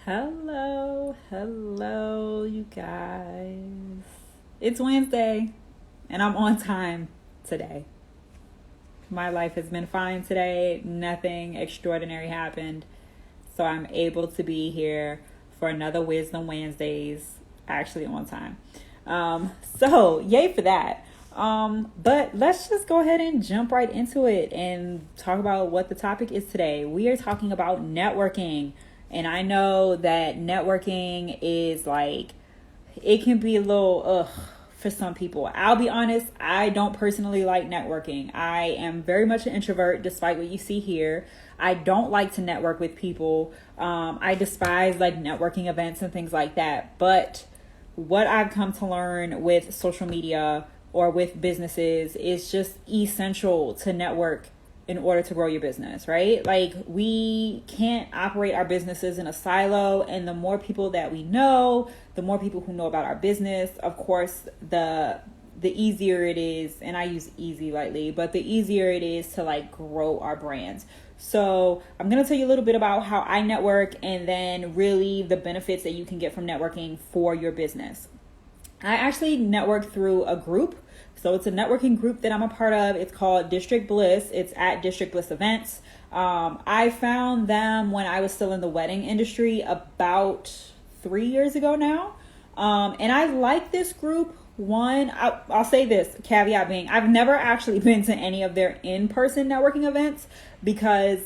Hello, you guys. It's Wednesday, and I'm on time today. My life has been fine today. Nothing extraordinary happened. So I'm able to be here for another Wisdom Wednesdays, actually on time. So yay for that. But let's just go ahead and jump right into it and talk about what the topic is today. We are talking about networking. And I know that networking is like, it can be a little for some people. I'll be honest, I don't personally like networking. I am very much an introvert, despite what you see here. I don't like to network with people. I despise like networking events and things like that. But what I've come to learn with social media or with businesses is just essential to network in order to grow your business, right? Like, we can't operate our businesses in a silo, and the more people that we know, the more people who know about our business, of course, the easier it is, and I use easy lightly, but the easier it is to like grow our brands. So I'm going to tell you a little bit about how I network and then really the benefits that you can get from networking for your business. I actually network through a group. So it's a networking group that I'm a part of. It's called District Bliss. It's at District Bliss Events. I found them when I was still in the wedding industry about 3 years ago now. And I like this group. One, I'll say this, caveat being, I've never actually been to any of their in-person networking events because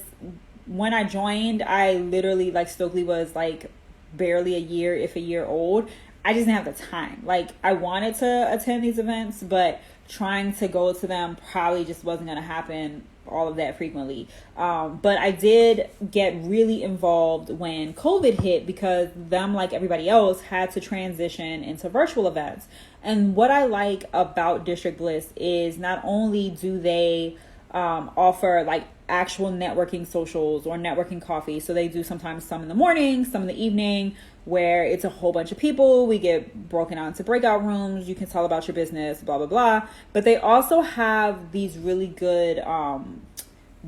when I joined, I literally, like, Stokely was like barely a year, if a year old. I just didn't have the time. Like, I wanted to attend these events, but trying to go to them probably just wasn't going to happen all of that frequently. But I did get really involved when COVID hit because them, like everybody else, had to transition into virtual events. And what I like about District Bliss is not only do they offer like actual networking socials or networking coffee. So they do sometimes some in the morning, some in the evening, where it's a whole bunch of people. We get broken out into breakout rooms. You can tell about your business, blah, blah, blah. But they also have these really good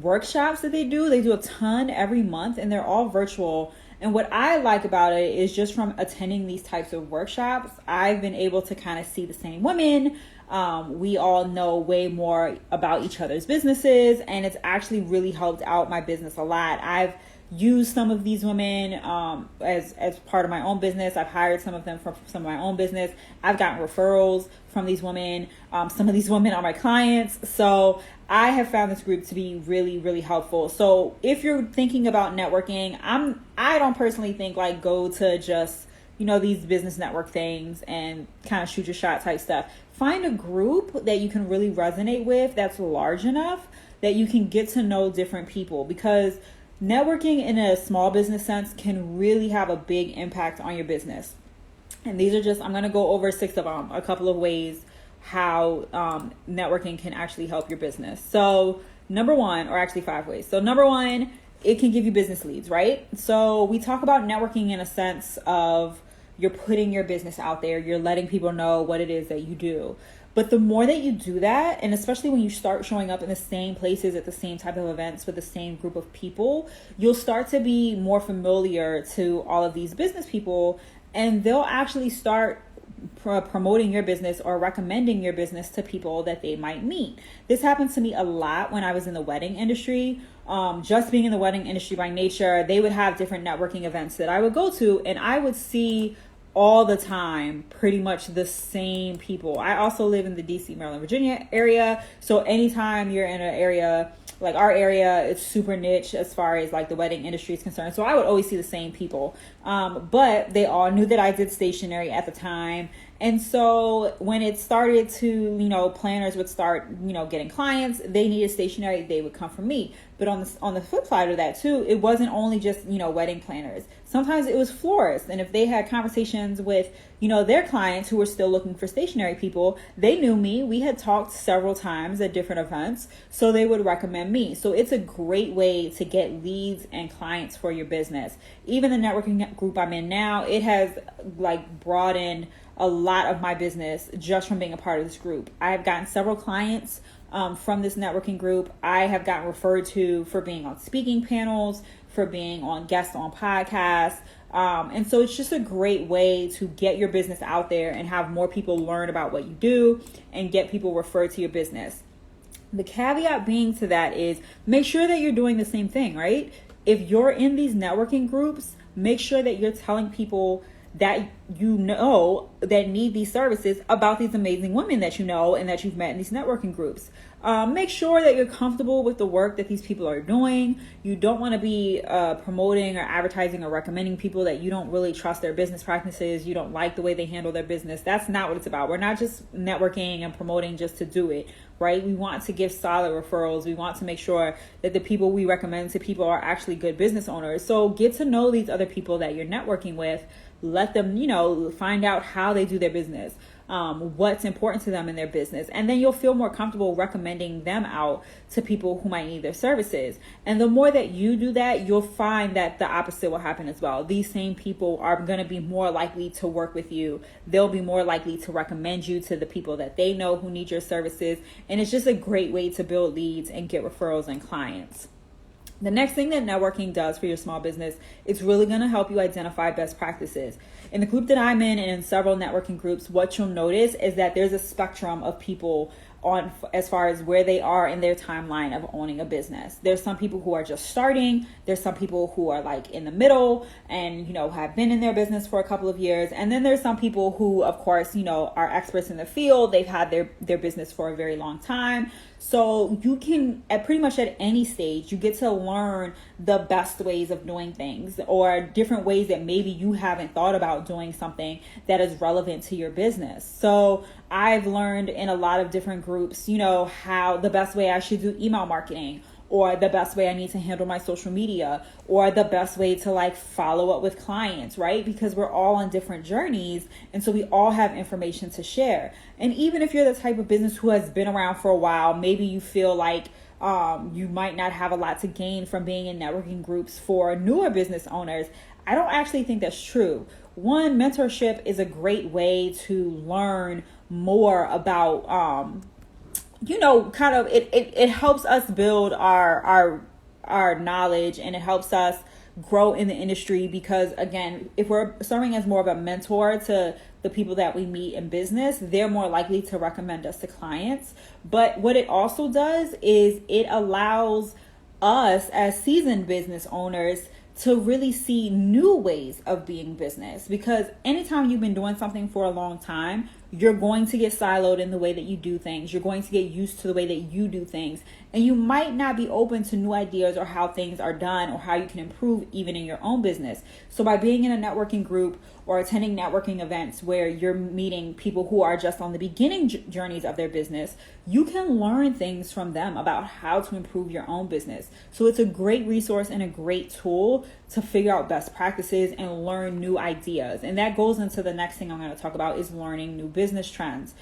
workshops that they do. They do a ton every month and they're all virtual. And what I like about it is just from attending these types of workshops, I've been able to kind of see the same women. We all know way more about each other's businesses, and it's actually really helped out my business a lot. I've used some of these women as part of my own business. I've hired some of them for some of my own business. I've gotten referrals from these women. Some of these women are my clients. So I have found this group to be really, really helpful. So if you're thinking about networking, I don't personally think like go to just, these business network things and kind of shoot your shot type stuff. Find a group that you can really resonate with that's large enough that you can get to know different people, because networking in a small business sense can really have a big impact on your business. And these are just, I'm going to go over 6 of them, a couple of ways how networking can actually help your business. So number 1, or actually 5 ways. So number 1, it can give you business leads, right? So we talk about networking in a sense of you're putting your business out there, you're letting people know what it is that you do. But the more that you do that, and especially when you start showing up in the same places at the same type of events with the same group of people, you'll start to be more familiar to all of these business people, and they'll actually start promoting your business or recommending your business to people that they might meet. This happens to me a lot when I was in the wedding industry. Just being in the wedding industry by nature, they would have different networking events that I would go to, and I would see all the time pretty much the same people. I also live in the DC, Maryland, Virginia area. So anytime you're in an area like our area, it's super niche as far as like the wedding industry is concerned. So I would always see the same people. But they all knew that I did stationery at the time. And so when it started to, planners would start, getting clients, they needed stationery, they would come from me. But on the flip side of that too, it wasn't only just, wedding planners. Sometimes it was florists. And if they had conversations with, their clients who were still looking for stationery people, they knew me. We had talked several times at different events, so they would recommend me. So it's a great way to get leads and clients for your business. Even the networking group I'm in now, it has like broadened a lot of my business just from being a part of this group. I've gotten several clients from this networking group. I have gotten referred to for being on speaking panels, for being on guests on podcasts. And so it's just a great way to get your business out there and have more people learn about what you do and get people referred to your business. The caveat being to that is make sure that you're doing the same thing, right? If you're in these networking groups, make sure that you're telling people that you know that need these services about these amazing women that you know and that you've met in these networking groups. Make sure that you're comfortable with the work that these people are doing. You don't want to be promoting or advertising or recommending people that you don't really trust their business practices. You don't like the way they handle their business. That's not what it's about. We're not just networking and promoting just to do it, right? We want to give solid referrals. We want to make sure that the people we recommend to people are actually good business owners. So get to know these other people that you're networking with. Let them, find out how they do their business, what's important to them in their business. And then you'll feel more comfortable recommending them out to people who might need their services. And the more that you do that, you'll find that the opposite will happen as well. These same people are going to be more likely to work with you. They'll be more likely to recommend you to the people that they know who need your services. And it's just a great way to build leads and get referrals and clients. The next thing that networking does for your small business, it's really going to help you identify best practices. In the group that I'm in and in several networking groups, what you'll notice is that there's a spectrum of people on as far as where they are in their timeline of owning a business. There's some people who are just starting. There's some people who are like in the middle and, have been in their business for a couple of years. And then there's some people who, of course, are experts in the field. They've had their business for a very long time. So you can, at pretty much at any stage, you get to learn the best ways of doing things or different ways that maybe you haven't thought about doing something that is relevant to your business. So I've learned in a lot of different groups, how the best way I should do email marketing, or the best way I need to handle my social media, or the best way to follow up with clients, right? Because we're all on different journeys. And so we all have information to share. And even if you're the type of business who has been around for a while, maybe you feel like you might not have a lot to gain from being in networking groups for newer business owners. I don't actually think that's true. One, mentorship is a great way to learn more about, it helps us build our knowledge, and it helps us grow in the industry because, again, if we're serving as more of a mentor to the people that we meet in business, they're more likely to recommend us to clients. But what it also does is it allows us as seasoned business owners to really see new ways of being business, because anytime you've been doing something for a long time, you're going to get siloed in the way that you do things. You're going to get used to the way that you do things. And you might not be open to new ideas or how things are done or how you can improve even in your own business. So by being in a networking group or attending networking events where you're meeting people who are just on the beginning journeys of their business, you can learn things from them about how to improve your own business. So it's a great resource and a great tool to figure out best practices and learn new ideas. And that goes into the next thing I'm going to talk about, is learning new business trends.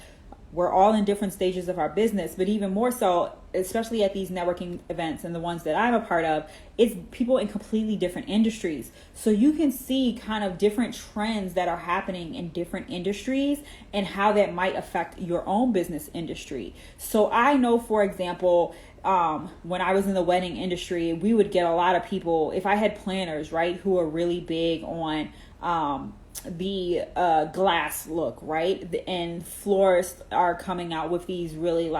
We're all in different stages of our business, but even more so, especially at these networking events and the ones that I'm a part of, it's people in completely different industries. So you can see kind of different trends that are happening in different industries and how that might affect your own business industry. So I know, for example, when I was in the wedding industry, we would get a lot of people, if I had planners, right, who are really big on the glass look, right? And florists are coming out with these really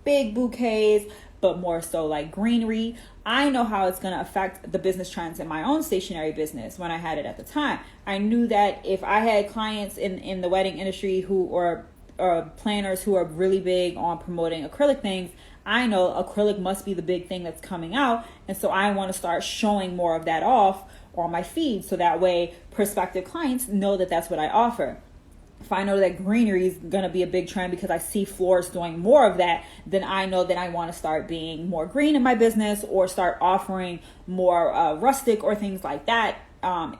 big bouquets, but more so greenery. I know how it's going to affect the business trends in my own stationery business when I had it at the time. I knew that if I had clients in the wedding industry or planners who are really big on promoting acrylic things, I know acrylic must be the big thing that's coming out. And so I want to start showing more of that off on my feed, so that way prospective clients know that that's what I offer. If I know that greenery is going to be a big trend because I see florists doing more of that, then I know that I want to start being more green in my business or start offering more rustic or things like that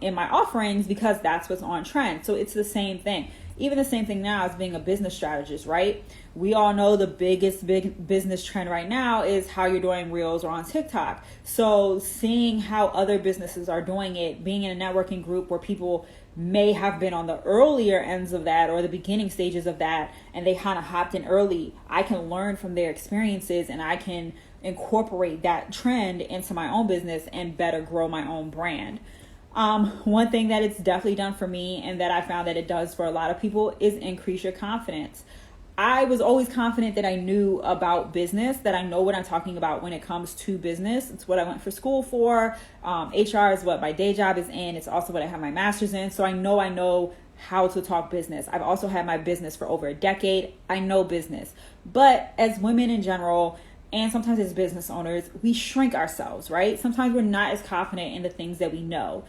in my offerings, because that's what's on trend. So it's the same thing. Even the same thing now as being a business strategist, right? We all know the biggest business trend right now is how you're doing reels or on TikTok. So seeing how other businesses are doing it, being in a networking group where people may have been on the earlier ends of that or the beginning stages of that, and they kind of hopped in early, I can learn from their experiences and I can incorporate that trend into my own business and better grow my own brand. One thing that it's definitely done for me, and that I found that it does for a lot of people, is increase your confidence. I was always confident that I knew about business, that I know what I'm talking about when it comes to business. It's what I went for school for. HR is what my day job is in. It's also what I have my master's in. So I know how to talk business. I've also had my business for over a decade. I know business. But as women in general, and sometimes as business owners, we shrink ourselves, right? Sometimes we're not as confident in the things that we know.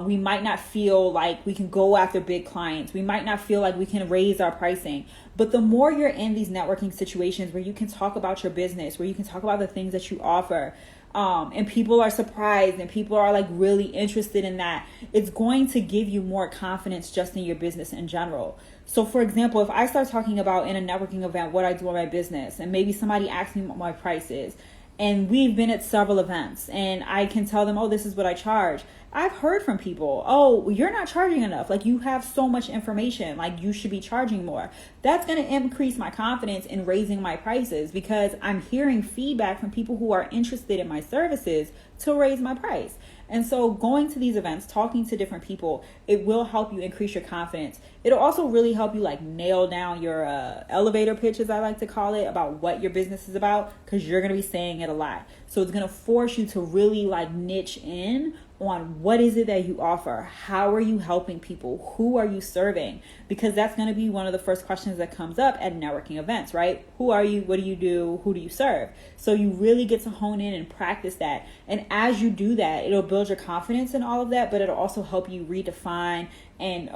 We might not feel like we can go after big clients. We might not feel like we can raise our pricing. But the more you're in these networking situations where you can talk about your business, where you can talk about the things that you offer, and people are surprised and people are like really interested in that, it's going to give you more confidence just in your business in general. So for example, if I start talking about in a networking event what I do in my business, and maybe somebody asks me what my price is, and we've been at several events and I can tell them, oh, this is what I charge. I've heard from people, oh, you're not charging enough. Like, you have so much information, like you should be charging more. That's going to increase my confidence in raising my prices, because I'm hearing feedback from people who are interested in my services to raise my price. And so going to these events, talking to different people, it will help you increase your confidence. It'll also really help you like nail down your elevator pitch, as I like to call it, about what your business is about, because you're going to be saying it a lot. So it's going to force you to really like niche in on what is it that you offer? How are you helping people? Who are you serving? Because that's going to be one of the first questions that comes up at networking events, right? Who are you? What do you do? Who do you serve? So you really get to hone in and practice that. And as you do that, it'll build your confidence in all of that, but it'll also help you redefine and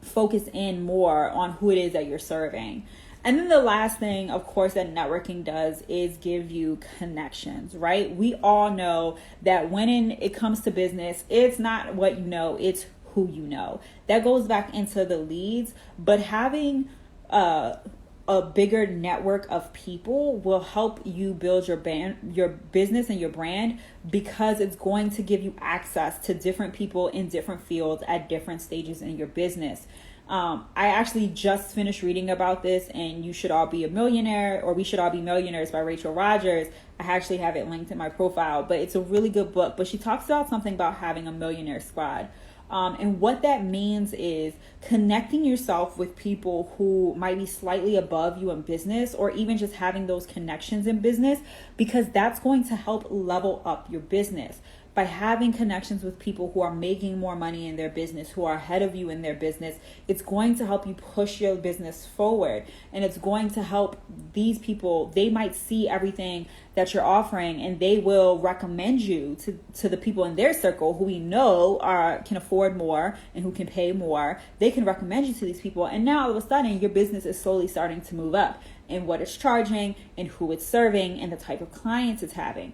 focus in more on who it is that you're serving. And then the last thing, of course, that networking does is give you connections, right? We all know that when it comes to business, it's not what you know, it's who you know. That goes back into the leads, but having a bigger network of people will help you build your business and your brand, because it's going to give you access to different people in different fields at different stages in your business. I actually just finished reading about this, and You Should All Be a Millionaire, or We Should All Be Millionaires by Rachel Rodgers. I actually have it linked in my profile, but it's a really good book. But she talks about something about having a millionaire squad. And what that means is connecting yourself with people who might be slightly above you in business, or even just having those connections in business, because that's going to help level up your business. By having connections with people who are making more money in their business, who are ahead of you in their business, it's going to help you push your business forward. And it's going to help these people. They might see everything that you're offering, and they will recommend you to the people in their circle who we know can afford more and who can pay more. They can recommend you to these people. And now all of a sudden, your business is slowly starting to move up in what it's charging and who it's serving and the type of clients it's having.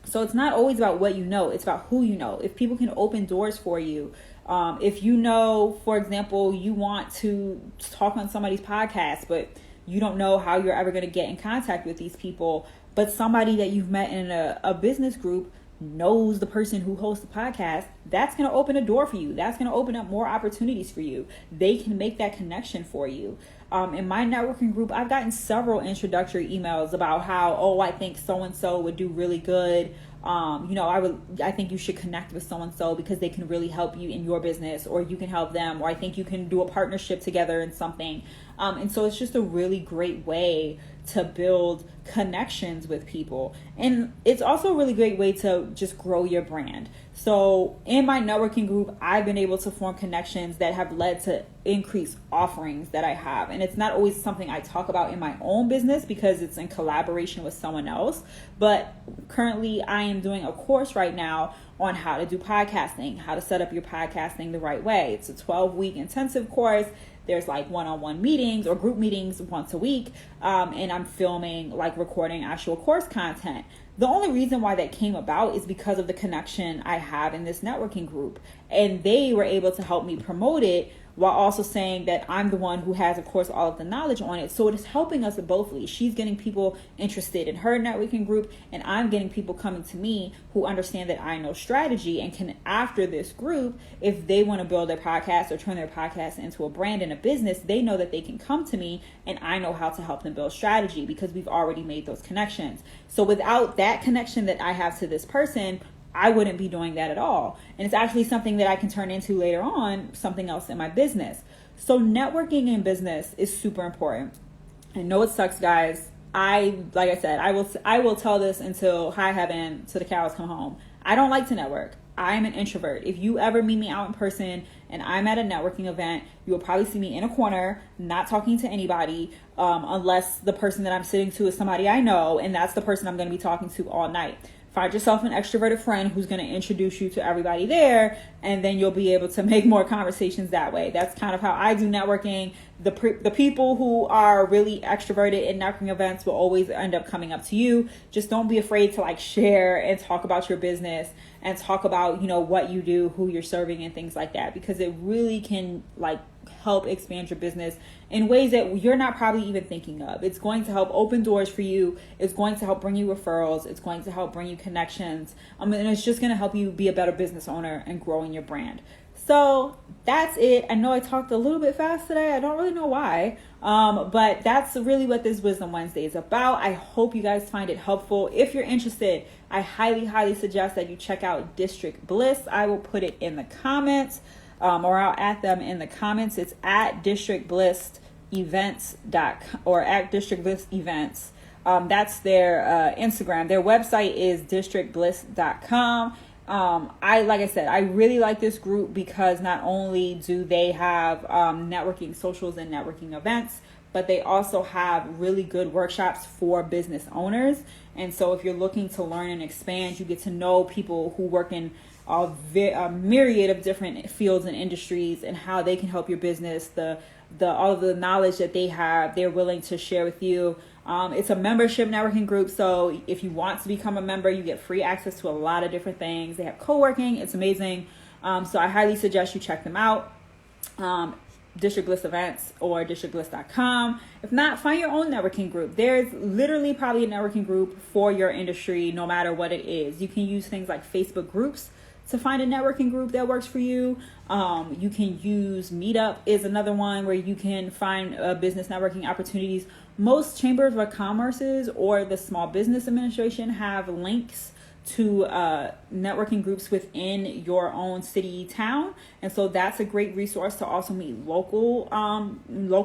So it's not always about what you know, it's about who you know. If people can open doors for you, if you know, for example, you want to talk on somebody's podcast, but you don't know how you're ever going to get in contact with these people, but somebody that you've met in a business group knows the person who hosts the podcast, that's going to open a door for you. That's going to open up more opportunities for you. They can make that connection for you. In my networking group, I've gotten several introductory emails about how, I think so-and-so would do really good. I think you should connect with so-and-so because they can really help you in your business, or you can help them, or I think you can do a partnership together in something. And so it's just a really great way to build connections with people. And it's also a really great way to just grow your brand. So in my networking group, I've been able to form connections that have led to increased offerings that I have. And it's not always something I talk about in my own business because it's in collaboration with someone else. But currently I am doing a course right now on how to do podcasting, how to set up your podcasting the right way. It's a 12-week intensive course. There's like one-on-one meetings or group meetings once a week. And I'm recording actual course content. The only reason why that came about is because of the connection I have in this networking group. And they were able to help me promote it while also saying that I'm the one who has, of course, all of the knowledge on it. So it is helping us both ways. She's getting people interested in her networking group, and I'm getting people coming to me who understand that I know strategy and can, after this group, if they want to build their podcast or turn their podcast into a brand and a business, they know that they can come to me and I know how to help them build strategy because we've already made those connections. So without that connection that I have to this person, I wouldn't be doing that at all. And it's actually something that I can turn into later on, something else in my business. So networking in business is super important. I know it sucks, guys. Like I said, I will tell this until high heaven, till the cows come home. I don't like to network. I'm an introvert. If you ever meet me out in person and I'm at a networking event, you will probably see me in a corner, not talking to anybody, unless the person that I'm sitting to is somebody I know, and that's the person I'm going to be talking to all night. Find yourself an extroverted friend who's going to introduce you to everybody there, and then you'll be able to make more conversations that way. That's kind of how I do networking. The people who are really extroverted in networking events will always end up coming up to you. Just don't be afraid to share and talk about your business and talk about, what you do, who you're serving, and things like that, because it really can help expand your business in ways that you're not probably even thinking of. It's going to help open doors for you. It's going to help bring you referrals. It's going to help bring you connections. And it's just going to help you be a better business owner and grow in your brand. So that's it. I know I talked a little bit fast today. I don't really know why. But that's really what this Wisdom Wednesday is about. I hope you guys find it helpful. If you're interested, I highly, highly suggest that you check out District Bliss. I will put it in the comments. Or I'll add them in the comments. It's at District Bliss Events or at District Bliss Events. That's their Instagram. Their website is districtbliss.com. Like I said, I really like this group because not only do they have networking socials and networking events, but they also have really good workshops for business owners. And so if you're looking to learn and expand, you get to know people who work in a myriad of different fields and industries and how they can help your business, all of the knowledge that they have, they're willing to share with you. It's a membership networking group, so if you want to become a member, you get free access to a lot of different things. They have co-working. It's amazing. So I highly suggest you check them out. District Bliss Events or districtbliss.com. If not, find your own networking group. There's literally probably a networking group for your industry, no matter what it is. You can use things like Facebook groups to find a networking group that works for you. You can use Meetup is another one where you can find business networking opportunities. Most chambers of commerces or the Small Business Administration have links to networking groups within your own city, town. And so that's a great resource to also meet local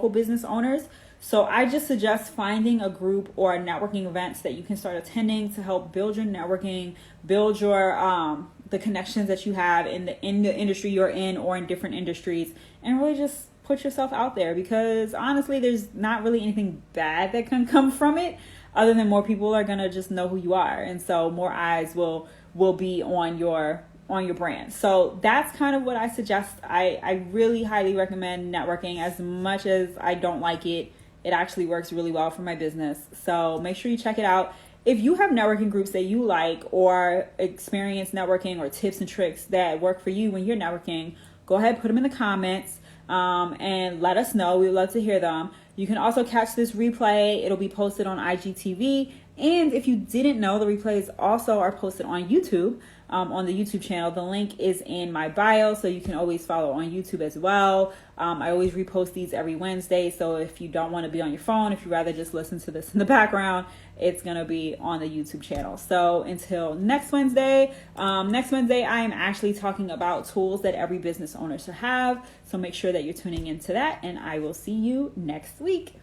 business owners. So I just suggest finding a group or networking events that you can start attending to help build your networking, build your the connections that you have in the industry you're in or in different industries, and really just put yourself out there, because honestly, there's not really anything bad that can come from it other than more people are going to just know who you are. And so more eyes will be on your brand. So that's kind of what I suggest. I really highly recommend networking. As much as I don't like it, it actually works really well for my business. So make sure you check it out. If you have networking groups that you like or experience networking or tips and tricks that work for you when you're networking, go ahead, put them in the comments and let us know. We'd love to hear them. You can also catch this replay. It'll be posted on IGTV. And if you didn't know, the replays also are posted on YouTube, on the YouTube channel. The link is in my bio, so you can always follow on YouTube as well. I always repost these every Wednesday, so if you don't want to be on your phone, if you'd rather just listen to this in the background, it's going to be on the YouTube channel. So until next Wednesday, I am actually talking about tools that every business owner should have. So make sure that you're tuning into that, and I will see you next week.